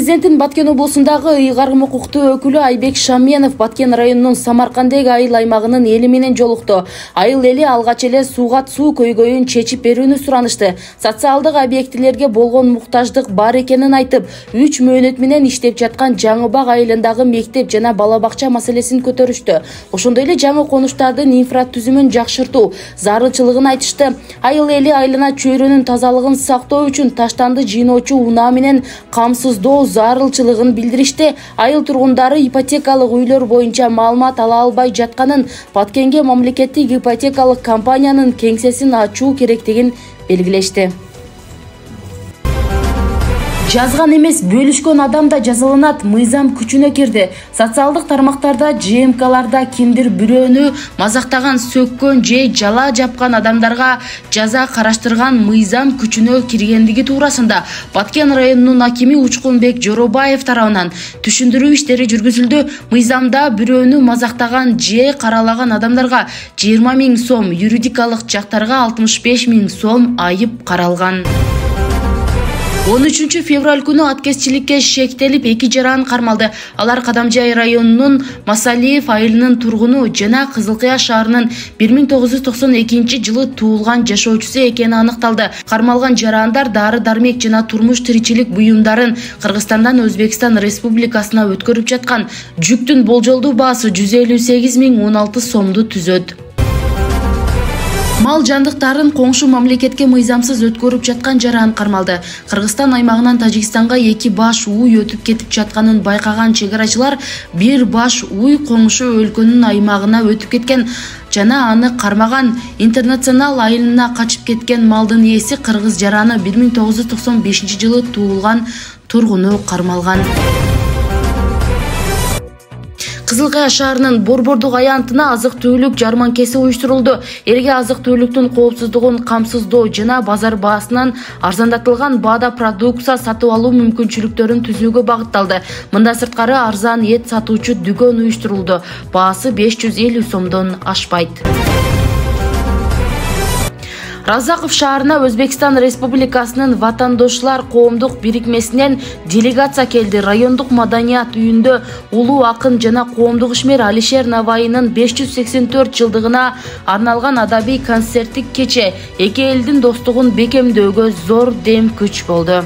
Президенттин Баткен облусундагы ыйгарым укуктуу өкүлү Айбек Шаменов Баткен районунун Самаркандеги айыл аймагынын эли менен жолукту. Айыл эли алгач эле сууга суу көйгөйүн чечип берүүнү суранышты. Социалдык объектилерге болгон муктаждык бар экенин айтып, 3 мөөнөт менен иштеп жаткан Жаңыбак айылындагы мектеп жана бала бакча маселесин көтөрүштү. Ошондой эле жаңы конуштардын инфратүзүмүн жакшыртуу зарылчылыгын айтышты. Айыл эли айлана чөйрөнүн тазалыгын сактоо үчүн таштанды жыйноочу унаа менен камсыздоо зарылчылыгын билдиришти. Айыл тургундары ипотекалык үйлөр боюнча маалымат ала албай жатканын, Баткенге мамлекеттик ипотекалык компаниянын кеңсесин ачуу керектигин белгилешти. Жазган эмес, бөлүшкөн адам да жазаланат, мыйзам күчүнө кирди. Социалдык тармактарда, ЖМКларда кимдир бирөөнү мазактаган, сөккөн же жала жапкан адамдарга жаза караштырган мыйзам күчүнө киргендиги туурасында Баткен районунун акими Учкунбек Жоробаев тарабынан түшүндүрүү иштери жүргүзүлдү. Мыйзамда бирөөнү мазактаган же каралаган адамдарга 20 000 сом, юридикалык жактарга 65 000 сом айып каралган. 13 февраль күнү аткезчиликке шектелип 2 жаран кармалды. Алар Кадамжай районунун Масалиев айылынын тургуну жана Кызылкыя шаарынын 1992 жылы туулган жашоочусу экени аныкталды. Кармалган жарандар дары-дармек жана турмуш тиричилик буюмдарын Кыргызстандан Өзбекстан Республикасына өткөрүп жаткан. Жүктүн болжолдуу баасы 158 016 сомду түзөт. Мал жандыктарын коңшу мамлекетке мыйзамсыз өткөрүп жаткан жаран кармалды. Кыргызстан аймагынан Тажикстанга 2 баш уй өтүп кетип жатканын байкаган чегарачылар 1 баш уй коңшу өлкөнүн аймагына өтүп кеткен жана аны кармаган. Интернационал айылына качып кеткен малдын ээси кыргыз жараны 1995 жылы туулган тургуну кармалган. Кызылкыя шаарынын Борбордук аянтына азык-түлүк жарманкеси уюштурулду. Элге азык-түлүктүн коопсуздугун камсыздоо жана базар баасынан арзандатылган баада продукция сатып алуу мүмкүнчүлүктөрүн түзүүгө багытталды. Мында сырткары арзан эт сатуучу дүкөн уюштурулду. Баасы 550 сомдон ашпайт. Разаков шаарына Өзбекстан Республикасынын Ватандошлар коомдук бирикмесинен делегация келди. Райондук маданият үйүндө улуу акын жана коомдук ишмер Алишер Навайынын 584 жылдыгына арналган адабий концерттик кече эки элдин достугун бекемдөөгө зор дем күч болду.